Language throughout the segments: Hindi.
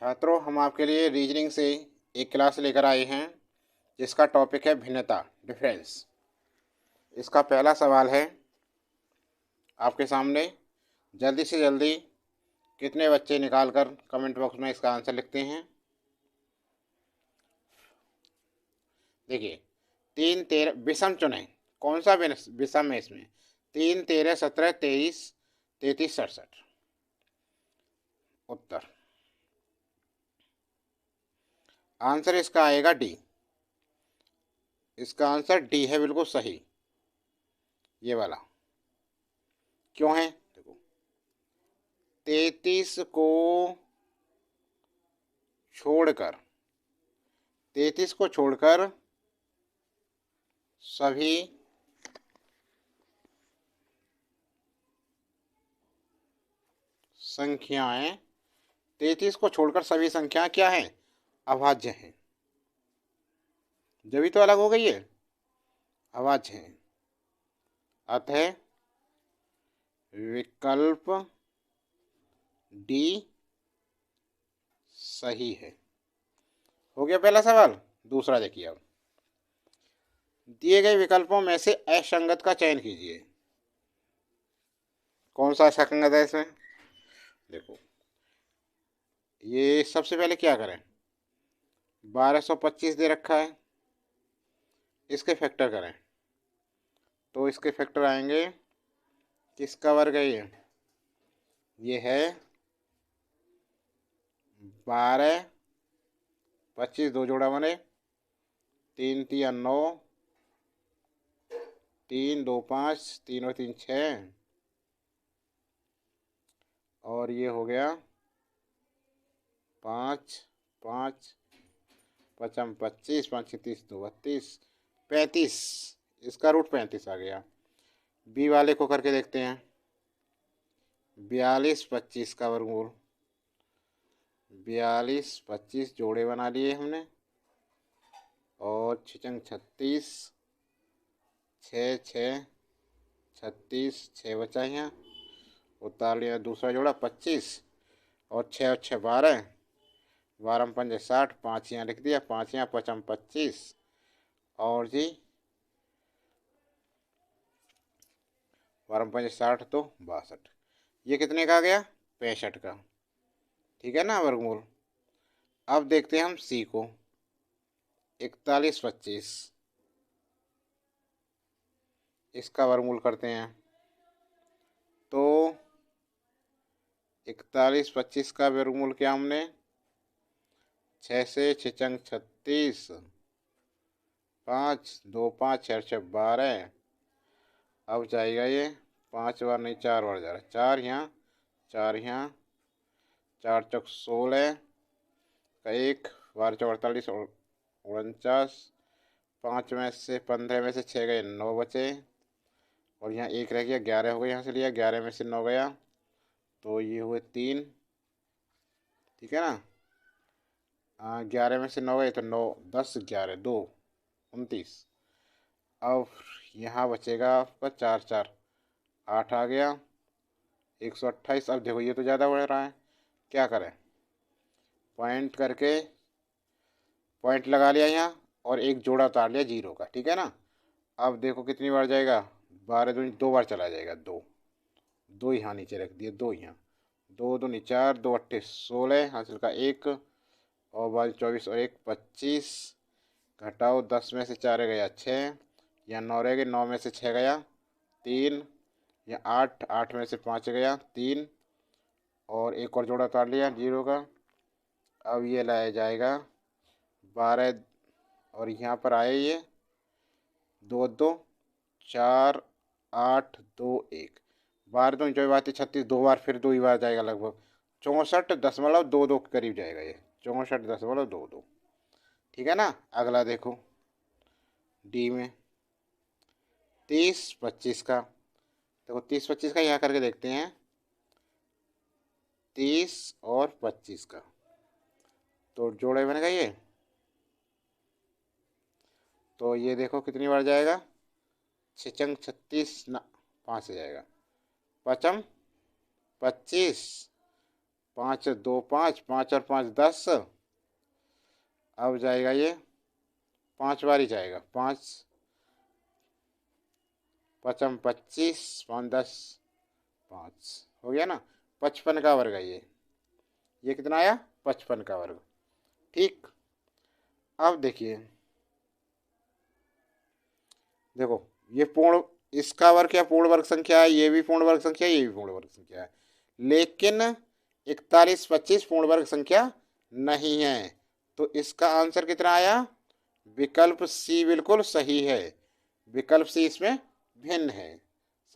छात्रों, हम आपके लिए रीजनिंग से एक क्लास लेकर आए हैं जिसका टॉपिक है भिन्नता, डिफरेंस। इसका पहला सवाल है आपके सामने। जल्दी से जल्दी कितने बच्चे निकाल कर कमेंट बॉक्स में इसका आंसर लिखते हैं। देखिए, 3 13 विषम चुनें। कौन सा विषम है इसमें? 3 13 17 23 33 67। उत्तर आंसर इसका आएगा डी। इसका आंसर डी है, बिल्कुल सही। ये वाला क्यों है? देखो, 33 को छोड़कर 33 को छोड़कर सभी संख्याएं 33 को छोड़कर सभी संख्याएं क्या हैं? अभाज्य हैं। जब भी तो अलग हो गई है, अभाज्य हैं। अतः विकल्प डी सही है। हो गया पहला सवाल। दूसरा देखिए, अब दिए गए विकल्पों में से असंगत का चयन कीजिए। कौन सा असंगत है इसमें? देखो, ये सबसे पहले क्या करें, 1225 दे रखा है, इसके फैक्टर करें तो इसके फैक्टर आएंगे। किसका वर्ग है ये है 12, 25 दो जोड़ा बने, 3 3 9, 3 2 5, 3 और 3 6, और ये हो गया 5 5 पचम 25, 5 30 2 32 35। इसका रूट 35 आ गया। बी वाले को करके देखते हैं। 42 25 का वर्गमूल, 42 25 जोड़े बना लिए हमने, और 6 36, 6 6 36, 6 बचा यहाँ, उतार लिया दूसरा जोड़ा 25, और 6 और 6 12, 12 पंजे 60, 5 यहाँ लिख दिया, 5 यहाँ, पचम 25, और जी 12 पंजे 60 तो 62। ये कितने का आ गया? 65 का। ठीक है ना, वर्गमूल। अब देखते हैं हम सी को। 41 25, इसका वर्गमूल करते हैं तो 41 25 का वर्गमूल क्या हमने 6 से 6 36, 5 2 5 6 6 12। अब जाएगा ये 5 बार नहीं 4 बार जा रहा है, 4 यहाँ 4 यहाँ, 4 चौक 16 का 1, 12 चौक 48 और 49, 5 में से 15 में से 6 गए, 9 बचे, और यहाँ 1 रह गया, 11 हो गया, यहाँ से लिया 11 में से 9 गया तो ये हुए 3। ठीक है ना, 11 में से 9 गए तो 9 10 11 2 29। अब यहाँ बचेगा आपका 4 4 8 आ गया, 128। अब देखो ये तो ज़्यादा बढ़ रहा है, क्या करें? पॉइंट करके पॉइंट लगा लिया यहाँ, और एक जोड़ा उतार लिया 0 का। ठीक है ना, अब देखो कितनी बार जाएगा, 12 दूनी 2 बार चला जाएगा, 2 2 यहाँ नीचे रख दिए, 2 यहाँ, 2 दूनी 4, 2 8 16, हासिल का 1, और 22 24 और 1 25, घटाओ 10 में से 4 गया 6, या 9 रह गए, 9 में से 6 गया 3, या 8 8 में से 5 गया 3, और एक और जोड़ा उतार लिया 0 का। अब ये लाया जाएगा 12, और यहाँ पर आए ये 2 2 4 8 2 1, 12 दूनी 24 36, 2 बार फिर 2 ही बार जाएगा, लगभग 64.22 के करीब जाएगा ये, 64.22। ठीक है ना। अगला देखो, डी में 30 25 का। देखो 30 25 का यहाँ करके देखते हैं, 30 और 25 का तो जोड़े बनेगा ये, तो ये देखो कितनी बार जाएगा, 6 36 ना 5 से जाएगा, 5 25 5 2 5, 5 और 5 10। अब जाएगा ये 5 बार ही जाएगा। 5 5 25, 5 10, 5 हो गया ना। 55 का वर्ग है ये कितना आया? 55 का वर्ग। ठीक। अब देखिए, देखो ये पूर्ण, इसका वर्ग क्या पूर्ण वर्ग संख्या है, ये भी पूर्ण वर्ग संख्या है, ये भी पूर्ण वर्ग संख्या है, लेकिन 41 25 पूर्ण वर्ग संख्या नहीं है। तो इसका आंसर कितना आया? विकल्प सी बिल्कुल सही है। विकल्प सी इसमें भिन्न है।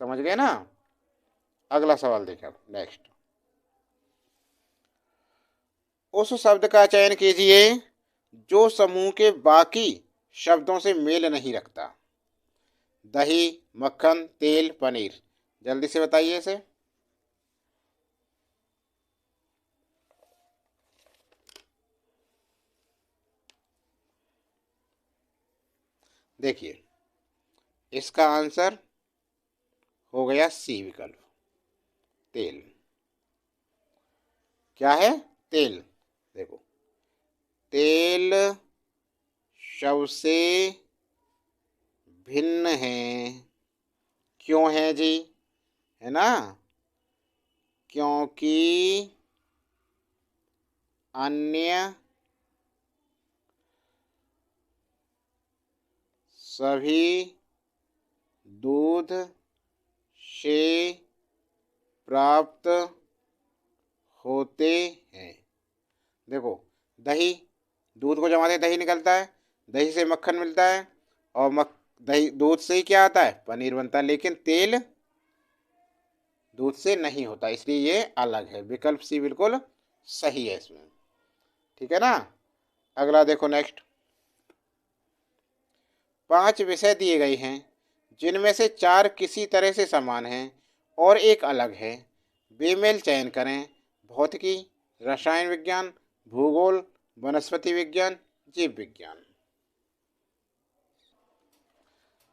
समझ गए ना? अगला सवाल देखें नेक्स्ट। उस शब्द का चयन कीजिए जो समूह के बाकी शब्दों से मेल नहीं रखता। दही, मक्खन, तेल, पनीर। जल्दी से बताइए इसे। देखिए, इसका आंसर हो गया सी विकल्प, तेल। क्या है? तेल। देखो, तेल सबसे भिन्न है। क्यों है जी? है ना? क्योंकि अन्य सभी दूध से प्राप्त होते हैं। देखो, दही, दूध को जमाते दही निकलता है, दही से मक्खन मिलता है, और दही दूध से ही क्या आता है? पनीर बनता है। लेकिन तेल दूध से नहीं होता, इसलिए ये अलग है। विकल्प सी बिल्कुल सही है इसमें। ठीक है ना? अगला देखो नेक्स्ट। 5 विषय दिए गए हैं जिनमें से 4 किसी तरह से समान हैं और एक अलग है। बेमेल चयन करें। भौतिकी, रसायन विज्ञान, भूगोल, वनस्पति विज्ञान, जीव विज्ञान।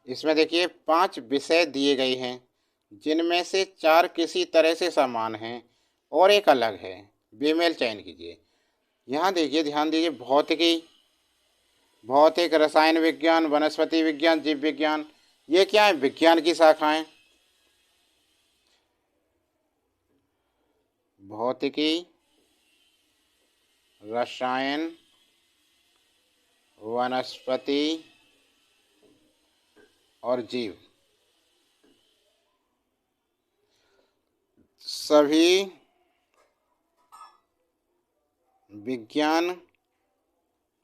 इसमें देखिए 5 विषय दिए गए हैं जिनमें से 4 किसी तरह से समान हैं और एक अलग है। बेमेल चयन कीजिए। यहाँ देखिए, ध्यान दीजिए, भौतिकी, भौतिक, रसायन विज्ञान, वनस्पति विज्ञान, जीव विज्ञान, ये क्या है? विज्ञान की शाखाएं। भौतिकी, रसायन, वनस्पति और जीव, सभी विज्ञान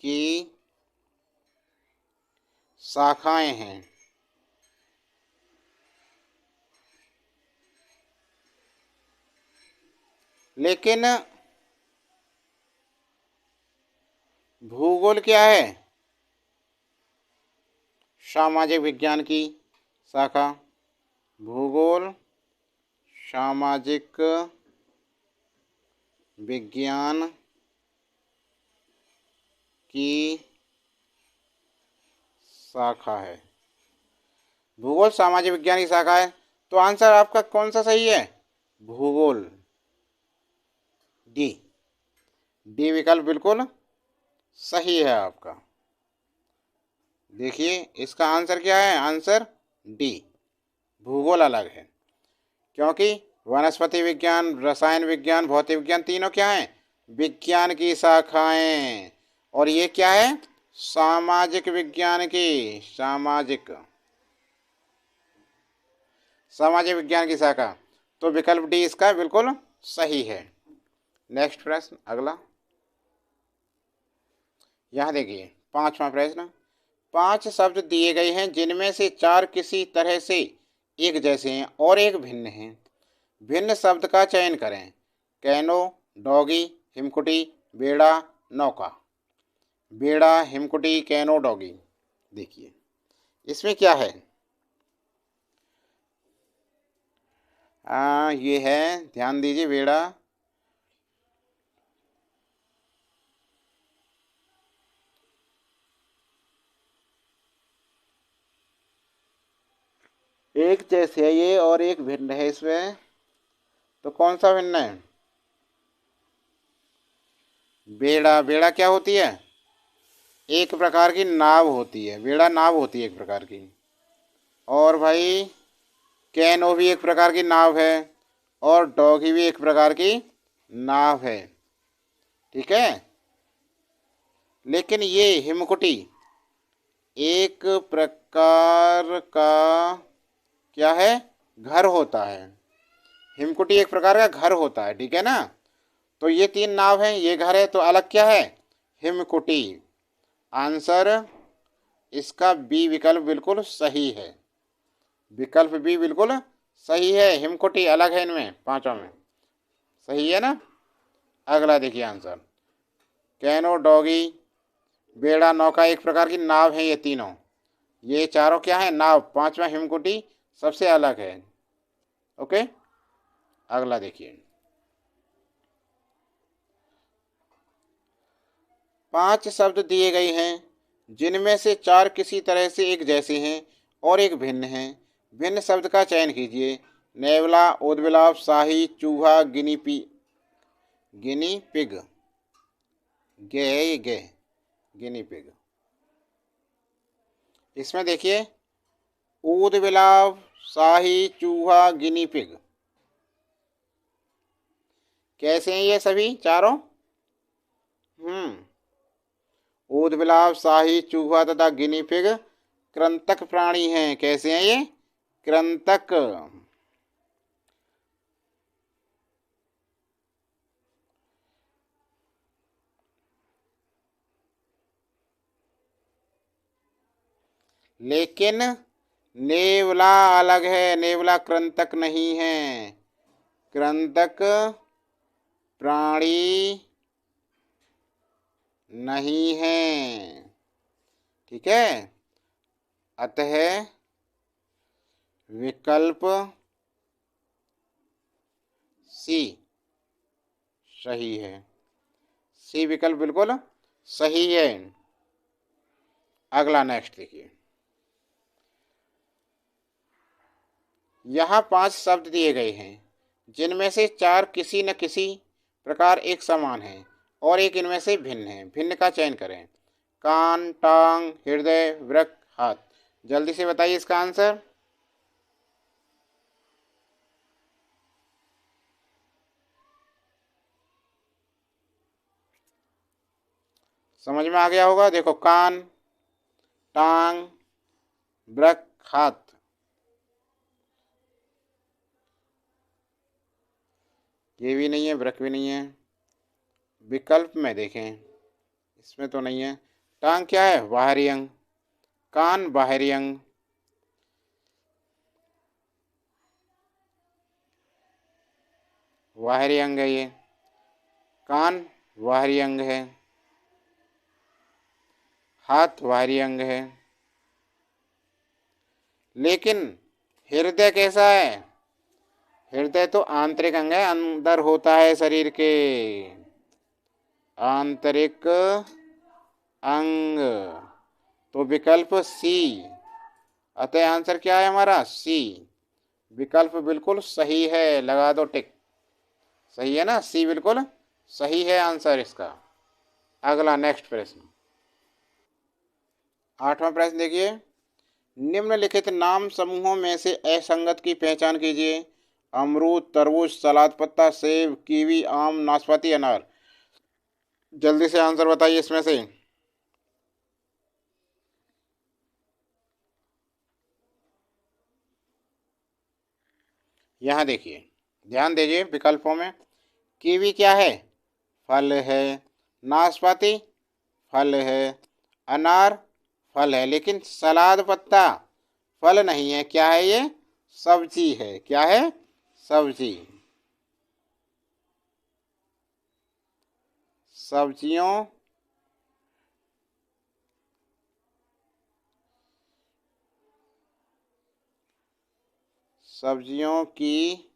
की शाखाएं हैं। लेकिन भूगोल क्या है? सामाजिक विज्ञान की शाखा। भूगोल सामाजिक विज्ञान की शाखा है। भूगोल सामाजिक विज्ञान की शाखा है, तो आंसर आपका कौन सा सही है? भूगोल, डी। डी विकल्प बिल्कुल सही है आपका। देखिए, इसका आंसर क्या है? आंसर डी, भूगोल अलग है। क्योंकि वनस्पति विज्ञान, रसायन विज्ञान, भौतिक विज्ञान तीनों क्या हैं? विज्ञान की शाखाएं। और ये क्या है? सामाजिक विज्ञान की, सामाजिक विज्ञान की शाखा। तो विकल्प डी इसका बिल्कुल सही है। नेक्स्ट प्रश्न अगला। यहाँ देखिए 5वां प्रश्न। 5 शब्द दिए गए हैं जिनमें से 4 किसी तरह से एक जैसे हैं और एक भिन्न हैं। भिन्न शब्द का चयन करें। कैनो, डॉगी, हिमकुटी, बेड़ा, नौका। बेड़ा, हिमकुटी, कैनो, डॉगी। देखिए, इसमें क्या है? ये है, ध्यान दीजिए, बेड़ा, एक जैसे है ये और एक भिन्न है इसमें। तो कौन सा भिन्न है? बेड़ा, बेड़ा क्या होती है? एक प्रकार की नाव होती है, बेड़ा नाव होती है एक प्रकार की। और भाई कैनो भी एक प्रकार की नाव है, और डॉगी भी एक प्रकार की नाव है, ठीक है। लेकिन ये हिमकुटी एक प्रकार का क्या है? घर होता है। हिमकुटी एक प्रकार का घर होता है, ठीक है ना। तो ये तीन नाव हैं, ये घर है, तो अलग क्या है? हिमकुटी। आंसर इसका बी विकल्प बिल्कुल सही है। विकल्प बी बिल्कुल सही है, हिमकुटी अलग है इनमें पांचों में। सही है ना। अगला देखिए आंसर। कैनो, डॉगी, बेड़ा, नौका एक प्रकार की नाव है ये तीनों। ये चारों क्या है? नाव। पांचवा हिमकुटी सबसे अलग है। ओके। अगला देखिए। 5 शब्द दिए गए हैं, जिनमें से 4 किसी तरह से एक जैसे हैं और एक भिन्न हैं। भिन्न शब्द का चयन कीजिए। नेवला, उद्बिलाव, शाही, चूहा, गिनी पिग। गे है ये, गे, गिनी पिग। इसमें देखिए, ऊदबिलाव, शाही, चूहा, गिनी पिग, कैसे हैं ये सभी चारों? ऊदबिलाव, शाही, चूहा तथा गिनी पिग कृंतक प्राणी हैं। कैसे हैं ये? कृंतक। लेकिन नेवला अलग है, नेवला कृंतक नहीं है। कृंतक प्राणी नहीं है, ठीक है। अतः विकल्प सी सही है। सी विकल्प बिल्कुल सही है। अगला नेक्स्ट देखिए। यहाँ 5 शब्द दिए गए हैं, जिनमें से 4 किसी न किसी प्रकार एक समान हैं और एक इनमें से भिन्न है। भिन्न का चयन करें। कान, टांग, हृदय, वृक्क, हाथ। जल्दी से बताइए इसका आंसर। समझ में आ गया होगा। देखो, कान, टांग, वृक्क, हाथ। ये भी नहीं है, वृक्क भी नहीं है। विकल्प में देखें, इसमें तो नहीं है। टांग क्या है? बाहरी अंग। कान बाहरी अंग। बाहरी अंग है ये। कान बाहरी अंग है। हाथ बाहरी अंग है। लेकिन हृदय कैसा है? हृदय तो आंतरिक अंग है, अंदर होता है शरीर के। आंतरिक अंग। तो विकल्प सी। अतः आंसर क्या है हमारा? सी। विकल्प बिल्कुल सही है, लगा दो टिक। सही है ना, सी बिल्कुल सही है आंसर इसका। अगला नेक्स्ट प्रश्न। 8वां प्रश्न देखिए। निम्नलिखित नाम समूहों में से असंगत की पहचान कीजिए। अमरूद, तरबूज, सलाद पत्ता, सेब, कीवी, आम, नाशपाती, अनार। जल्दी से आंसर बताइए इसमें से। यहाँ देखिए, ध्यान दीजिए विकल्पों में। कीवी क्या है? फल है। नाशपाती फल है। अनार फल है। लेकिन सलाद पत्ता फल नहीं है, क्या है ये? सब्जी है। क्या है? सब्जी। सब्जियों सब्जियों की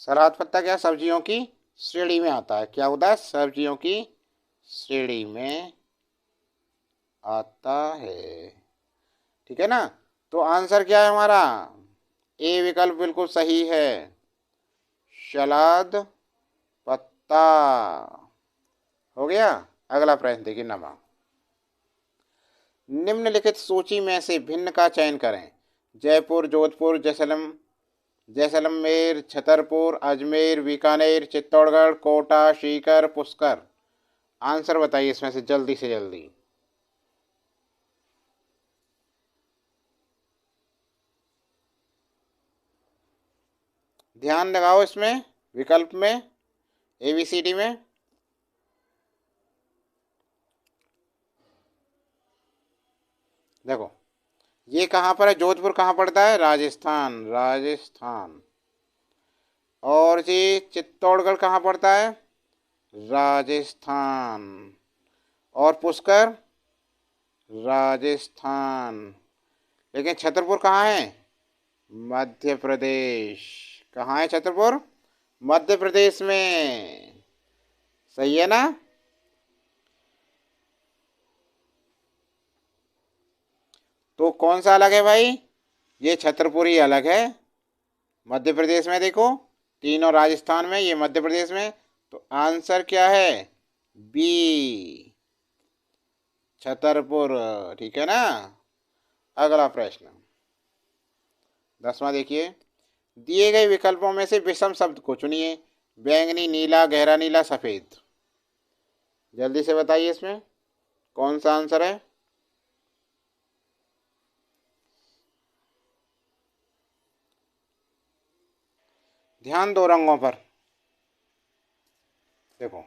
सलाद पत्ता क्या सब्जियों की श्रेणी में आता है? क्या होता है? सब्जियों की श्रेणी में आता है, ठीक है ना। तो आंसर क्या है हमारा? ए विकल्प बिल्कुल सही है। सलाद पत्ता ता। हो गया। अगला प्रश्न देखिए नमा। निम्नलिखित सूची में से भिन्न का चयन करें। जयपुर, जोधपुर, जैसलमेर, छतरपुर, अजमेर, बीकानेर, चित्तौड़गढ़, कोटा, सीकर, पुष्कर। आंसर बताइए इसमें से जल्दी से जल्दी। ध्यान लगाओ इसमें, विकल्प में, ABCD में। देखो ये कहाँ पर है, जोधपुर कहाँ पड़ता है, राजस्थान, राजस्थान। और जी चित्तौड़गढ़ कहाँ पड़ता है, राजस्थान। और पुष्कर, राजस्थान। लेकिन छतरपुर कहाँ है, मध्य प्रदेश। कहाँ है छतरपुर, मध्य प्रदेश में। सही है ना। तो कौन सा अलग है भाई, ये छतरपुर ही अलग है मध्य प्रदेश में। देखो तीनों राजस्थान में, ये मध्य प्रदेश में। तो आंसर क्या है, बी, छतरपुर। ठीक है ना। अगला प्रश्न 10वां देखिए। दिए गए विकल्पों में से विषम शब्द को चुनिए। बैंगनी, नीला, गहरा नीला, सफेद। जल्दी से बताइए इसमें कौन सा आंसर है। ध्यान दो रंगों पर। देखो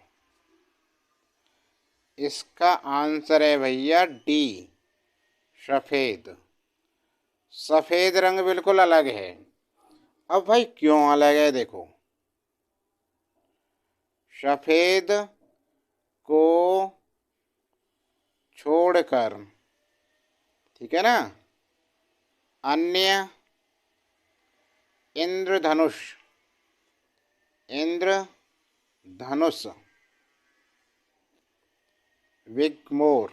इसका आंसर है भैया डी, सफेद। सफेद रंग बिल्कुल अलग है। अब भाई क्यों अलग है, देखो सफेद को छोड़कर, ठीक है ना, अन्य इंद्रधनुष, इंद्रधनुष, विगमोर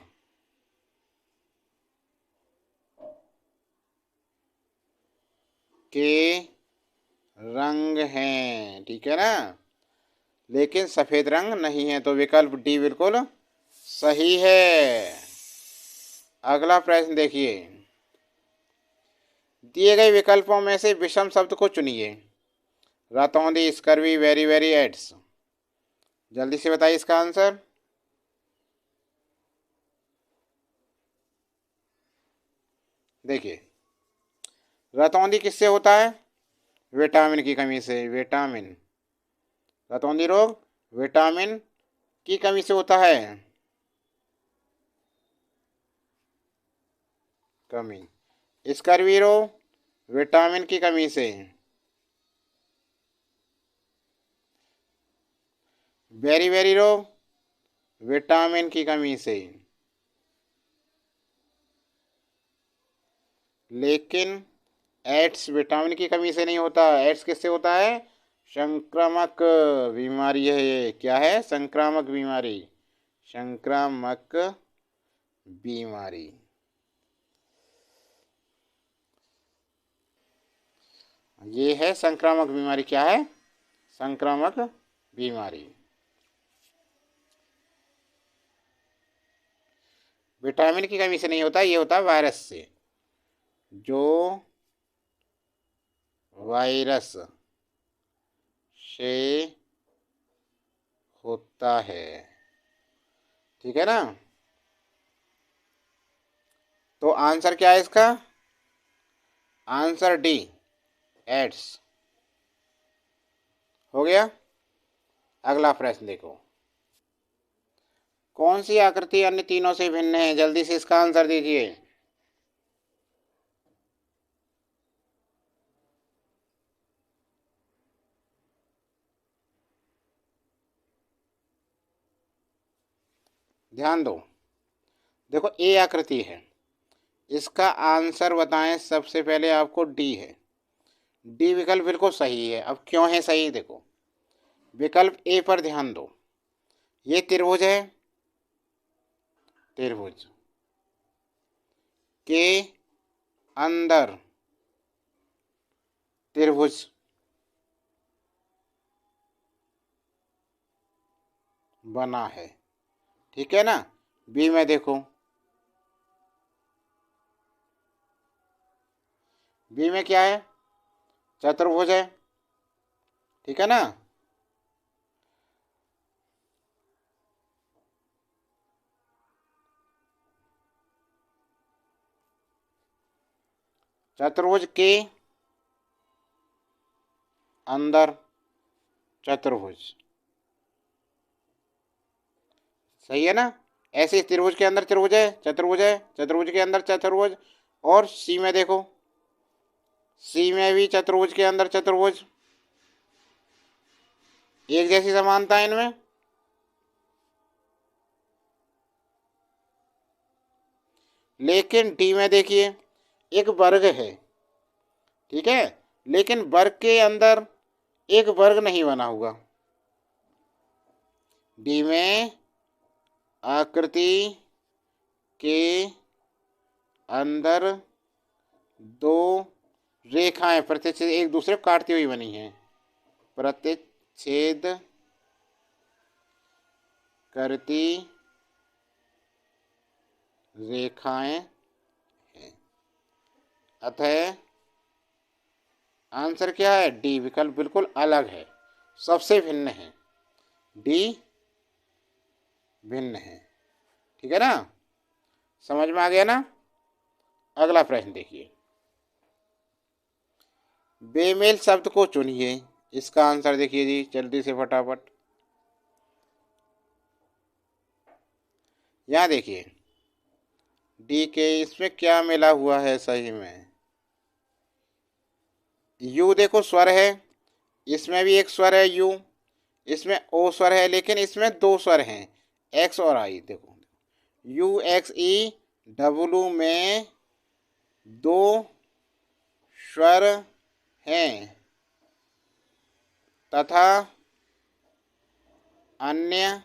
के रंग हैं, ठीक है ना। लेकिन सफेद रंग नहीं है, तो विकल्प डी बिल्कुल सही है। अगला प्रश्न देखिए। दिए गए विकल्पों में से विषम शब्द को चुनिए। रतौंधी, स्कर्वी, वेरी वेरी, एड्स। जल्दी से बताइए इसका आंसर। देखिए रतौंधी किससे होता है, विटामिन की कमी से। विटामिन, रतौंधी रोग विटामिन की कमी से होता है, कमी। स्कर्वी रोग विटामिन की कमी से। बेरी बेरी रोग विटामिन की कमी से। लेकिन एड्स विटामिन की कमी से नहीं होता। एड्स किससे होता है, संक्रामक बीमारी है ये। क्या है, संक्रामक बीमारी, संक्रामक बीमारी। ये है संक्रामक बीमारी। क्या है, संक्रामक बीमारी। विटामिन की कमी से नहीं होता, ये होता है वायरस से। जो वायरस से होता है, ठीक है ना। तो आंसर क्या है इसका, आंसर डी, एड्स। हो गया। अगला प्रश्न देखो। कौन सी आकृति अन्य तीनों से भिन्न है, जल्दी से इसका आंसर दीजिए। ध्यान दो। देखो ए आकृति है, इसका आंसर बताएं। सबसे पहले आपको डी है, डी विकल्प बिल्कुल सही है। अब क्यों है सही, देखो विकल्प ए पर ध्यान दो। ये त्रिभुज है, त्रिभुज के अंदर त्रिभुज, बना है। ठीक है ना। बी में देखो, बी में क्या है, चतुर्भुज है। ठीक है ना। चतुर्भुज के अंदर चतुर्भुज, सही है ना। ऐसे त्रिभुज के अंदर त्रिभुज है, चतुर्भुज है, चतुर्भुज के अंदर चतुर्भुज। और सी में देखो, सी में भी चतुर्भुज के अंदर चतुर्भुज, एक जैसी समानता है इनमें। लेकिन डी में देखिए, एक वर्ग है। ठीक है, लेकिन वर्ग के अंदर एक वर्ग नहीं बना हुआ। डी में आकृति के अंदर दो रेखाएं प्रतिच्छेद एक दूसरे को काटती हुई बनी हैं, प्रतिच्छेद करती रेखाएं हैं। अतः आंसर क्या है, डी विकल्प बिल्कुल अलग है, सबसे भिन्न है। डी भिन्न है। ठीक है ना, समझ में आ गया ना। अगला प्रश्न देखिए, बेमेल शब्द को चुनिए। इसका आंसर देखिए जी, जल्दी से फटाफट। यहाँ देखिए, डी के इसमें क्या मिला हुआ है सही में। यू देखो स्वर है, इसमें भी एक स्वर है यू, इसमें ओ स्वर है, लेकिन इसमें दो स्वर हैं, एक्स और आई। देखो यू एक्स ई, डब्लू में दो स्वर हैं तथा अन्य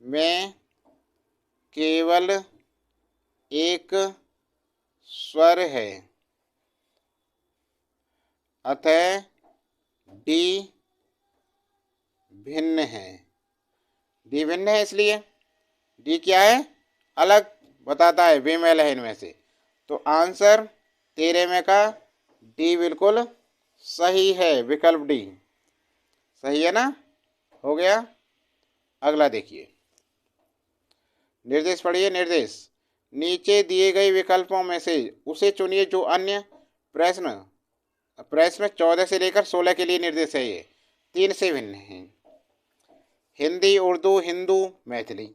में केवल एक स्वर है। अतः डी भिन्न है। डी भिन्न है इसलिए डी क्या है, अलग बताता है, बेमेल है इनमें से। तो आंसर 13 में का डी बिल्कुल सही है, विकल्प डी सही है ना। हो गया। अगला देखिए, निर्देश पढ़िए। निर्देश, नीचे दिए गए विकल्पों में से उसे चुनिए जो अन्य प्रश्न 14 से लेकर 16 के लिए निर्देश है। ये 3 से भिन्न है। हिंदी, उर्दू, हिंदू, मैथिली।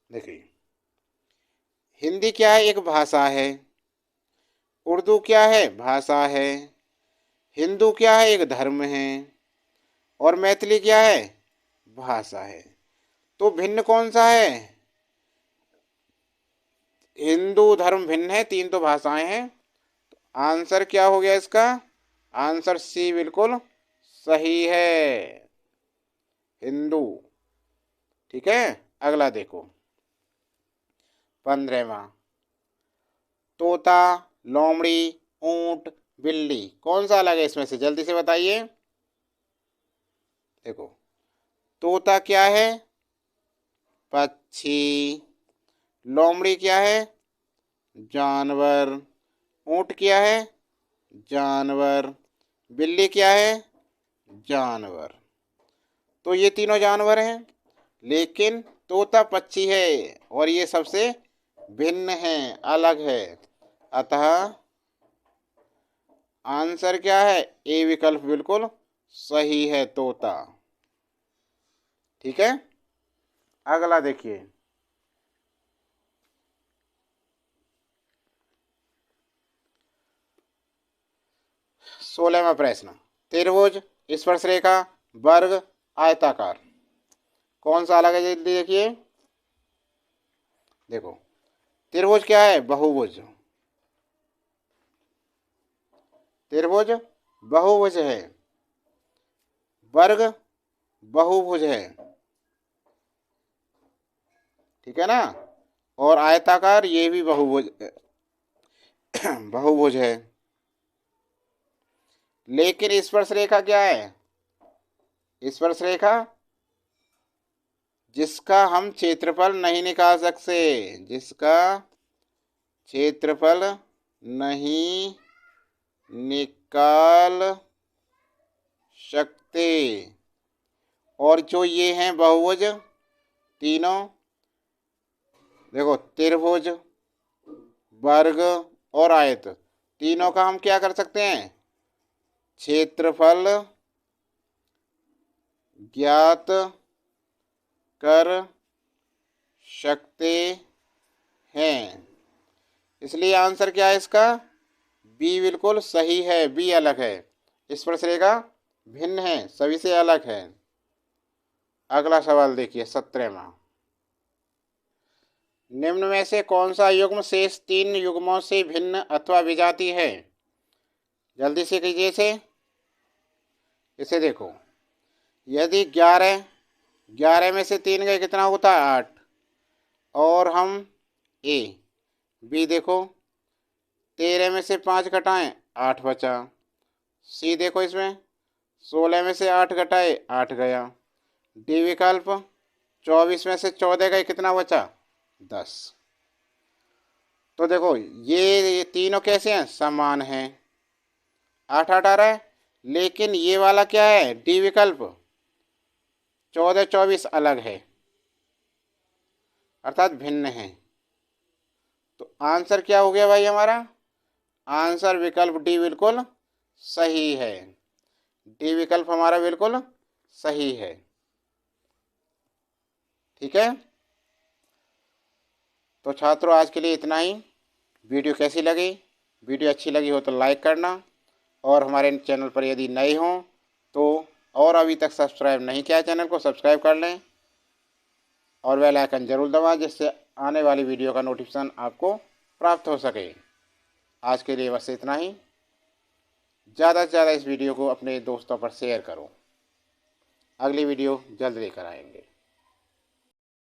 देखिए, हिंदी क्या है, एक भाषा है। उर्दू क्या है, भाषा है। हिंदू क्या है, एक धर्म है। और मैथिली क्या है, भाषा है। तो भिन्न कौन सा है, हिंदू धर्म भिन्न है, 3 तो भाषाएं हैं। तो आंसर क्या हो गया इसका, आंसर सी बिल्कुल सही है, हिंदू। ठीक है। अगला देखो, 15वां, तोता, लोमड़ी, ऊंट, बिल्ली, कौन सा अलग है इसमें से, जल्दी से बताइए। देखो, तोता क्या है, पक्षी। लोमड़ी क्या है, जानवर। ऊंट क्या है, जानवर। बिल्ली क्या है, जानवर। तो ये तीनों जानवर हैं, लेकिन तोता पक्षी है और ये सबसे भिन्न है, अलग है। अतः आंसर क्या है, ए विकल्प बिल्कुल सही है, तोता। ठीक है। अगला देखिए, 16वां प्रश्न, त्रिभुज, स्पर्शरेखा, वर्ग, आयताकार, कौन सा अलग है, जल्दी देखिए। देखो, त्रिभुज क्या है, बहुभुज। त्रिभुज बहुभुज है। वर्ग बहुभुज है। ठीक है ना। और आयताकार ये भी बहुभुज बहुभुज है। लेकिन स्पर्श रेखा क्या है, स्पर्श रेखा जिसका हम क्षेत्रफल नहीं निकाल सकते, जिसका क्षेत्रफल नहीं निकाल सकते। और जो ये हैं बहुभुज तीनों, देखो त्रिभुज, वर्ग और आयत, तीनों का हम क्या कर सकते हैं, क्षेत्रफल ज्ञात कर सकते हैं। इसलिए आंसर क्या है इसका, बी बिल्कुल सही है, बी अलग है। स्पर्श रेखा भिन्न है, सभी से अलग है। अगला सवाल देखिए 17वां। निम्न में से कौन सा युग्म शेष 3 युग्मों से भिन्न अथवा विजातीय है। जल्दी से कीजिए इसे देखो, यदि 11 में से 3 गए कितना होता है 8, और हम ए बी देखो 13 में से 5 घटाएं 8 बचा, सी देखो इसमें 16 में से 8 घटाए 8 गया, डी विकल्प 24 में से 14 गए कितना बचा 10। तो देखो ये तीनों कैसे हैं, समान हैं, 8 8 आ रहा है। लेकिन ये वाला क्या है, डी विकल्प 14 24 अलग है, अर्थात भिन्न है। तो आंसर क्या हो गया भाई हमारा, आंसर विकल्प डी बिल्कुल सही है। डी विकल्प हमारा बिल्कुल सही है। ठीक है, तो छात्रों आज के लिए इतना ही। वीडियो कैसी लगी, वीडियो अच्छी लगी हो तो लाइक करना, और हमारे चैनल पर यदि नए हों तो और अभी तक सब्सक्राइब नहीं किया चैनल को सब्सक्राइब कर लें, और बेल आइकन जरूर दबाएं जिससे आने वाली वीडियो का नोटिफिकेशन आपको प्राप्त हो सके। आज के लिए बस इतना ही। ज़्यादा से ज़्यादा इस वीडियो को अपने दोस्तों पर शेयर करो। अगली वीडियो जल्द लेकर आएंगे।